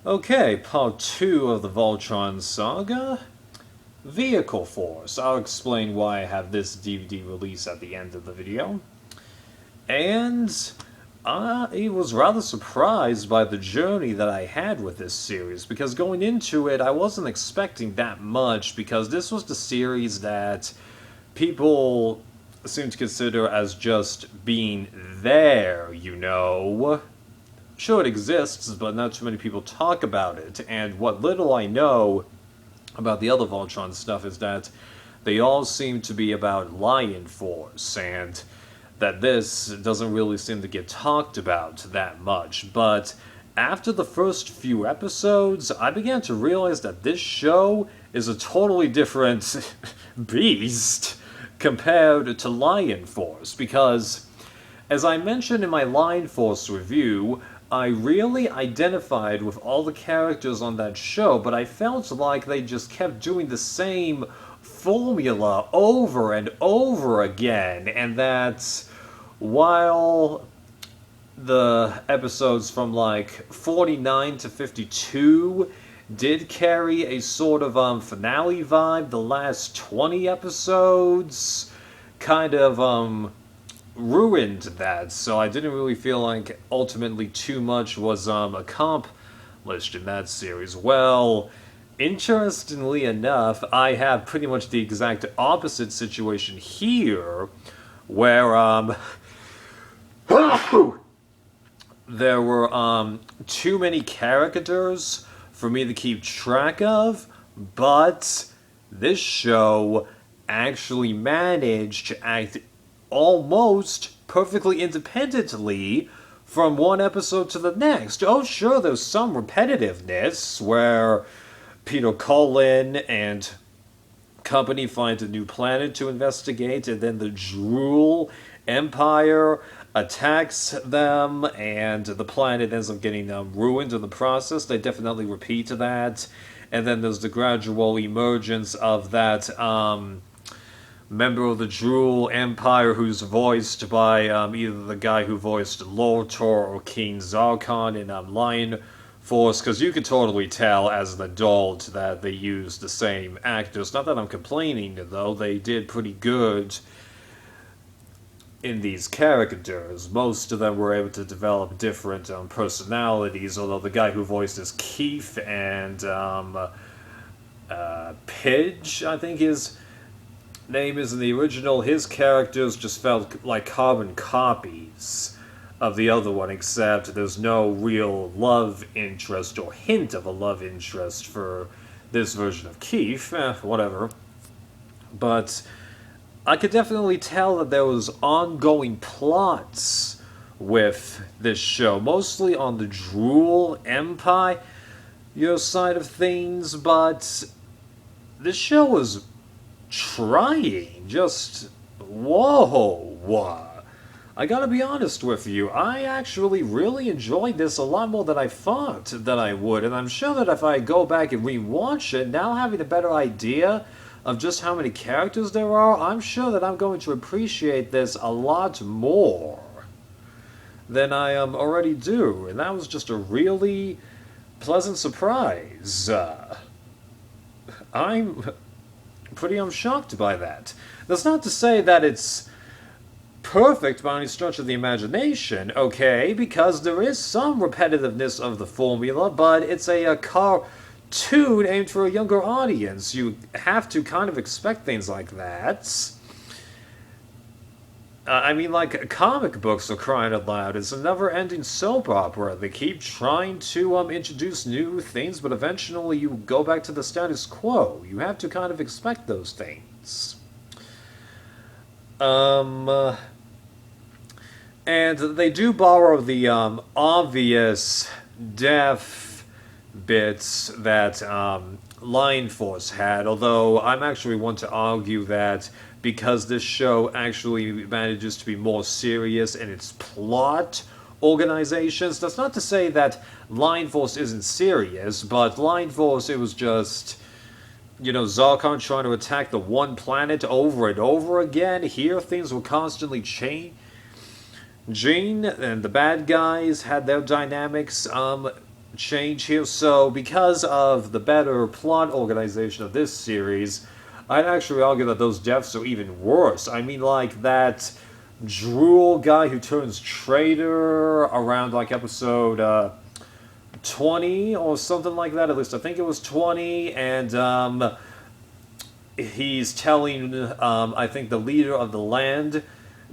Okay, part 2 of the Voltron saga. Vehicle Force. I'll explain why I have this DVD release at the end of the video. And I was rather surprised by the journey that I had with this series, because going into it, I wasn't expecting that much, because this was the series that people seem to consider as just being there, you know. Sure, it exists, but not too many people talk about it, and what little I know about the other Voltron stuff is that they all seem to be about Lion Force, and that this doesn't really seem to get talked about that much. But after the first few episodes, I began to realize that this show is a totally different beast compared to Lion Force, because, as I mentioned in my Lion Force review, I really identified with all the characters on that show, but I felt like they just kept doing the same formula over and over again, and that while the episodes from like 49 to 52 did carry a sort of finale vibe, the last 20 episodes kind of ruined that, so I didn't really feel like ultimately too much was accomplished in that series. Well, interestingly enough, I have pretty much the exact opposite situation here, where there were too many characters for me to keep track of, but this show actually managed to act almost perfectly independently from one episode to the next. Oh, sure, there's some repetitiveness where Peter Cullen and company find a new planet to investigate, and then the Drool Empire attacks them, and the planet ends up getting ruined in the process. They definitely repeat that. And then there's the gradual emergence of that member of the Drool Empire who's voiced by either the guy who voiced Lotor or King Zarkon in Lion Force, because you could totally tell as an adult that they used the same actors. Not that I'm complaining, though. They did pretty good in these characters. Most of them were able to develop different personalities, although the guy who voices Keith and Pidge, I think his name is in the original, his characters just felt like carbon copies of the other one, except there's no real love interest or hint of a love interest for this version of Keith. Whatever. But I could definitely tell that there was ongoing plots with this show, mostly on the Drool Empire side of things, but this show was trying, just, whoa. I gotta be honest with you, I actually really enjoyed this a lot more than I thought that I would, and I'm sure that if I go back and rewatch it, now having a better idea of just how many characters there are, I'm sure that I'm going to appreciate this a lot more than I already do, and that was just a really pleasant surprise. I'm pretty shocked by that. That's not to say that it's perfect by any stretch of the imagination, okay, because there is some repetitiveness of the formula, but it's a cartoon aimed for a younger audience. You have to kind of expect things like that. I mean, like, comic books are crying out loud. It's a never-ending soap opera. They keep trying to introduce new things, but eventually you go back to the status quo. You have to kind of expect those things. And they do borrow the obvious death bits that Lion Force had, although I'm actually one to argue that because this show actually manages to be more serious in its plot organizations. That's not to say that Lion Force isn't serious, but Lion Force, it was just, Zarkon trying to attack the one planet over and over again. Here, things were constantly changing, and the bad guys had their dynamics change here. So, because of the better plot organization of this series, I'd actually argue that those deaths are even worse. I mean, like, that drool guy who turns traitor around, like, episode 20 or something like that. At least I think it was 20. And, he's telling, I think, the leader of the land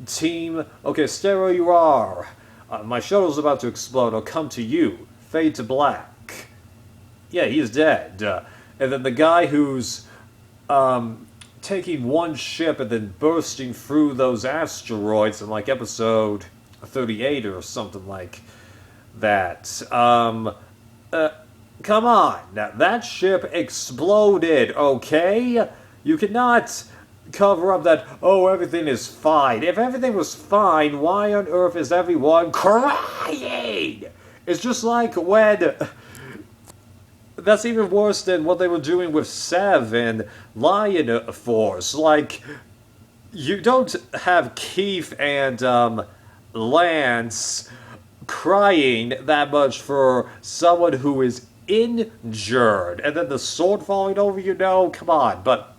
team, okay, stay where you are. My shuttle's about to explode. I'll come to you. Fade to black. Yeah, he's dead. And then the guy who's taking one ship and then bursting through those asteroids in, like, episode 38 or something like that. Come on. Now, that ship exploded, okay? You cannot cover up that, oh, everything is fine. If everything was fine, why on earth is everyone crying? It's just like when... That's even worse than what they were doing with Sev and Lion Force. Like, you don't have Keith and Lance crying that much for someone who is injured. And then the sword falling over, you know? Come on. But,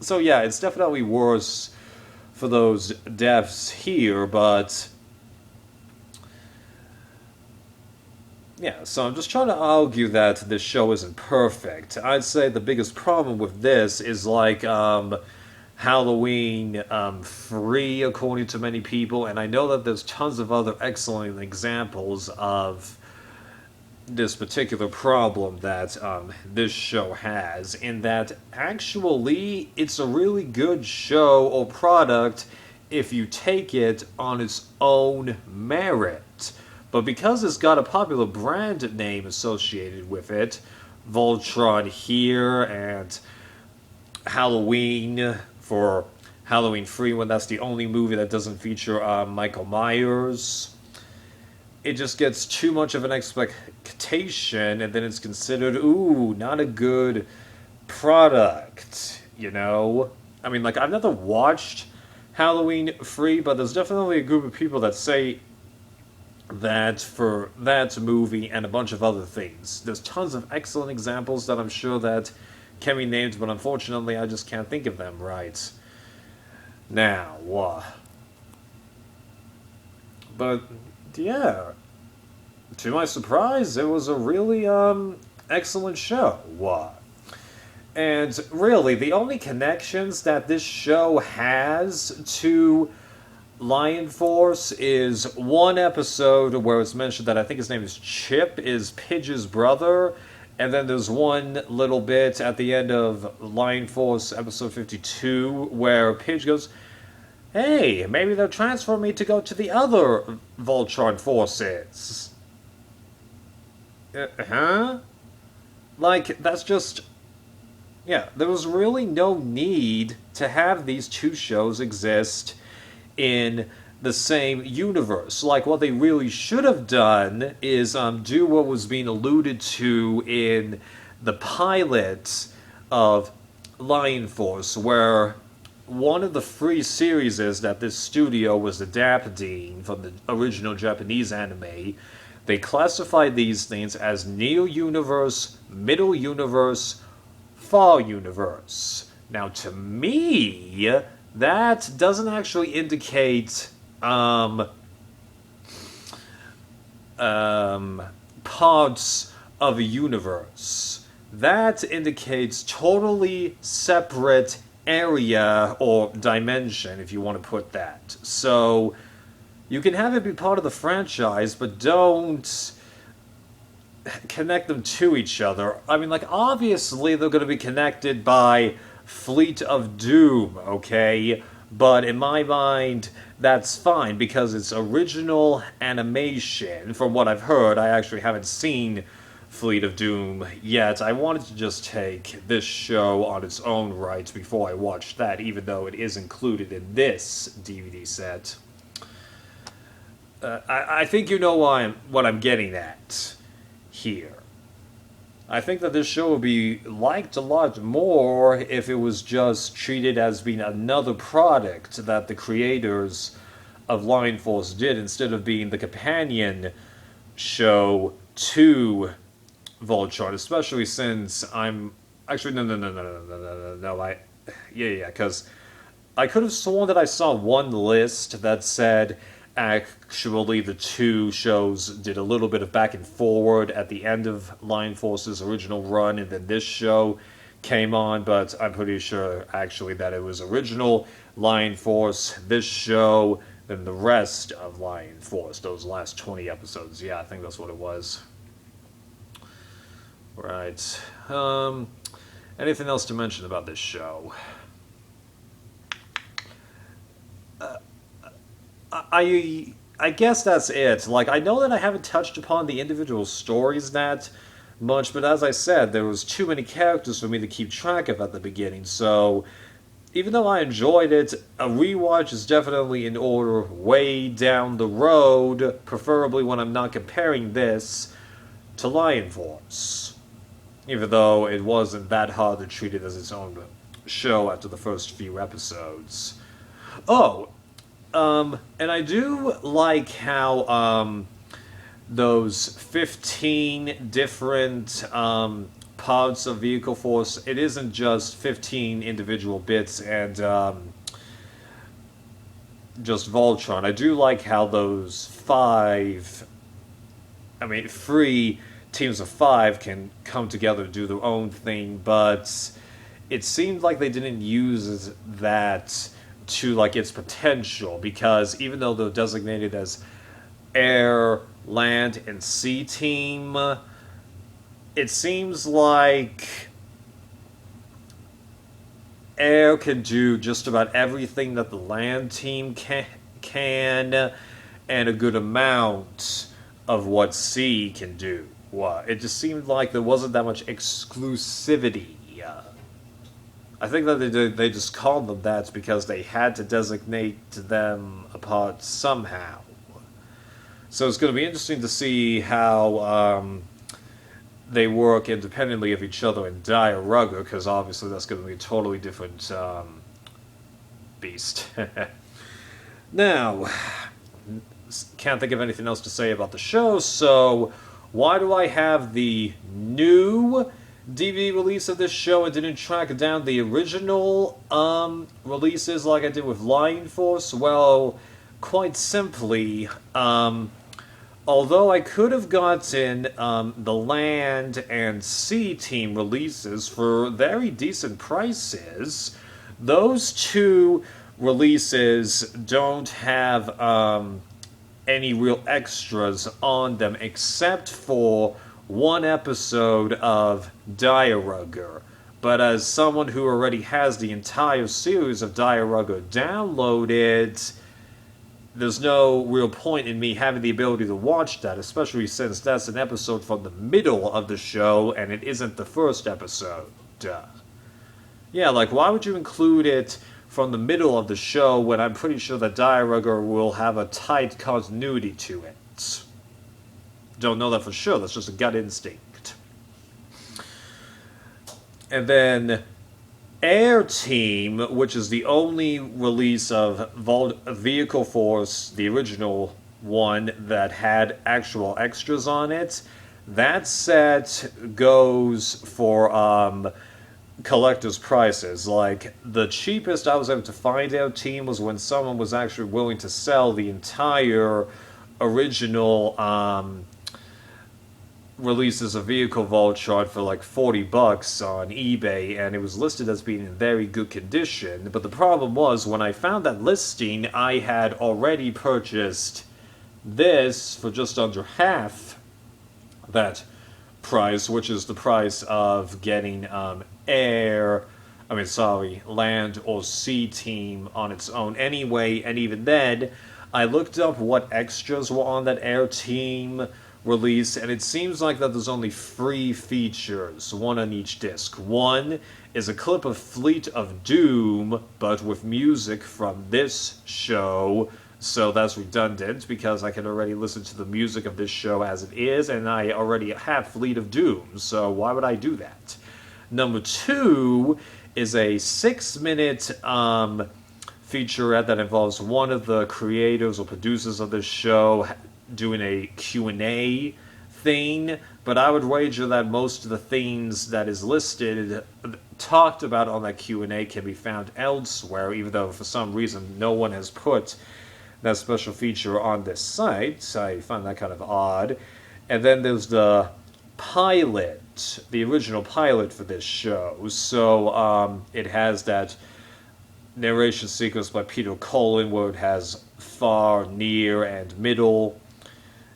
so yeah, it's definitely worse for those deaths here, but... Yeah, so I'm just trying to argue that this show isn't perfect. I'd say the biggest problem with this is, like, Halloween 3, according to many people, and I know that there's tons of other excellent examples of this particular problem that this show has, in that actually it's a really good show or product if you take it on its own merit. But because it's got a popular brand name associated with it, Voltron here, and Halloween for Halloween 3, when that's the only movie that doesn't feature Michael Myers, it just gets too much of an expectation, and then it's considered, ooh, not a good product, you know? I mean, like, I've never watched Halloween 3, but there's definitely a group of people that say that for that movie and a bunch of other things. There's tons of excellent examples that I'm sure that can be named, but unfortunately I just can't think of them right now. But yeah, to my surprise, it was a really excellent show. And really, the only connections that this show has to Lion Force is one episode where it's mentioned that I think his name is Chip, is Pidge's brother, and then there's one little bit at the end of Lion Force episode 52 where Pidge goes, hey, maybe they'll transfer me to go to the other Voltron forces. Huh? Like, that's just... Yeah, there was really no need to have these two shows exist in the same universe. Like, what they really should have done is do what was being alluded to in the pilot of Lion Force, where one of the free series is that this studio was adapting from the original Japanese anime. They classified these things as Neo Universe, Middle Universe, Far Universe. Now, to me, that doesn't actually indicate parts of a universe. That indicates totally separate area or dimension, if you want to put that. So you can have it be part of the franchise, but don't connect them to each other. I mean, like, obviously they're going to be connected by Fleet of Doom, okay? But in my mind, that's fine, because it's original animation. From what I've heard, I actually haven't seen Fleet of Doom yet. I wanted to just take this show on its own right before I watched that, even though it is included in this DVD set. I think you know what I'm getting at here. I think that this show would be liked a lot more if it was just treated as being another product that the creators of Lion Force did, instead of being the companion show to Voltron, especially since I'm actually no. Because I could have sworn that I saw one list that said actually the two shows did a little bit of back and forward at the end of Lion Force's original run, and then this show came on, but I'm pretty sure actually that it was original Lion Force, this show, then the rest of Lion Force, those last 20 episodes. Yeah, I think that's what it was. Right. Anything else to mention about this show? I guess that's it. Like, I know that I haven't touched upon the individual stories that much, but as I said, there was too many characters for me to keep track of at the beginning, so even though I enjoyed it, a rewatch is definitely in order way down the road, preferably when I'm not comparing this to Lion Force. Even though it wasn't that hard to treat it as its own show after the first few episodes. Oh, and I do like how, those 15 different, parts of Vehicle Force, it isn't just 15 individual bits and, just Voltron. I do like how those three teams of 5 can come together and do their own thing, but it seemed like they didn't use that to, like, its potential, because even though they're designated as air, land, and sea team, it seems like air can do just about everything that the land team can, and a good amount of what sea can do. It just seemed like there wasn't that much exclusivity. I think that they just called them that because they had to designate them apart somehow. So it's going to be interesting to see how they work independently of each other in Dire Rugger, because obviously that's going to be a totally different beast. Now, can't think of anything else to say about the show, so why do I have the new DVD release of this show and didn't track down the original releases like I did with Lion Force? Well, quite simply, although I could have gotten the land and sea team releases for very decent prices, those two releases don't have any real extras on them except for one episode of Dire Rugger. But as someone who already has the entire series of Dire Rugger downloaded, there's no real point in me having the ability to watch that, especially since that's an episode from the middle of the show and it isn't the first episode. Yeah, like, why would you include it from the middle of the show when I'm pretty sure that Dire Rugger will have a tight continuity to it? Don't know that for sure, that's just a gut instinct. And then Air Team, which is the only release of Vehicle Force, the original one that had actual extras on it, that set goes for collector's prices. Like, the cheapest I was able to find Air Team was when someone was actually willing to sell the entire original releases a vehicle Voltron for like $40 on eBay, and it was listed as being in very good condition. But the problem was, when I found that listing, I had already purchased this for just under half that price, which is the price of getting land or sea team on its own anyway. And even then, I looked up what extras were on that Air Team release, and it seems like that there's only 3 features, one on each disc. One is a clip of Fleet of Doom, but with music from this show, so that's redundant because I can already listen to the music of this show as it is, and I already have Fleet of Doom, so why would I do that? Number 2 is a 6-minute featurette that involves one of the creators or producers of this show doing a Q&A thing but I would wager that most of the themes that is listed, talked about on that Q&A, can be found elsewhere, even though for some reason no one has put that special feature on this site. I find that kind of odd. And then there's the pilot, the original pilot for this show. So it has that narration sequence by Peter Cullen where it has far, near, and middle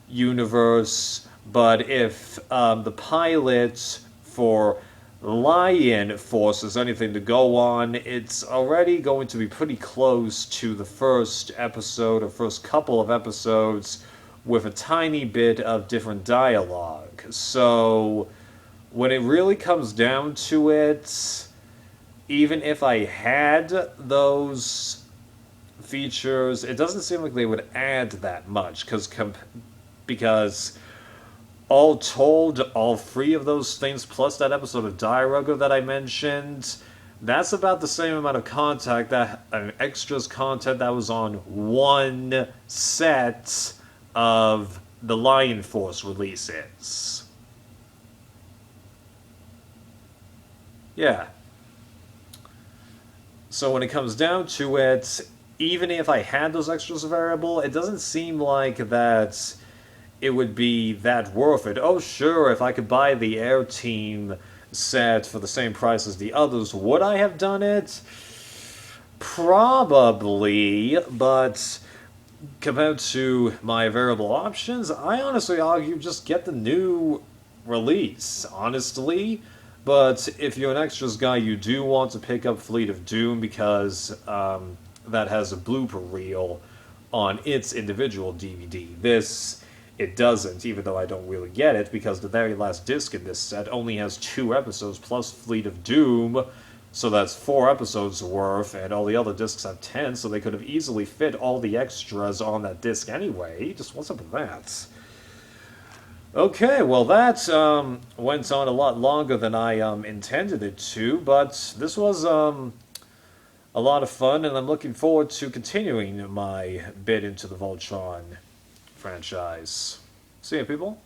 universe. But if the pilot for Lion Force is anything to go on, it's already going to be pretty close to the first episode or first couple of episodes with a tiny bit of different dialogue. So when it really comes down to it, even if I had those features, it doesn't seem like they would add that much, because all told, all three of those things, plus that episode of Dialogue that I mentioned, that's about the same amount of extras content that was on one set of the Lion Force releases. Yeah. So when it comes down to it, even if I had those extras available, it doesn't seem like that it would be that worth it. Oh, sure, if I could buy the Air Team set for the same price as the others, would I have done it? Probably, but compared to my available options, I honestly argue just get the new release, honestly. But if you're an extras guy, you do want to pick up Fleet of Doom because that has a blooper reel on its individual DVD. This, it doesn't, even though I don't really get it, because the very last disc in this set only has 2 episodes plus Fleet of Doom, so that's 4 episodes worth, and all the other discs have 10, so they could have easily fit all the extras on that disc anyway. Just what's up with that? Okay, well that went on a lot longer than I intended it to, but this was a lot of fun, and I'm looking forward to continuing my bit into the Voltron franchise. See ya, people.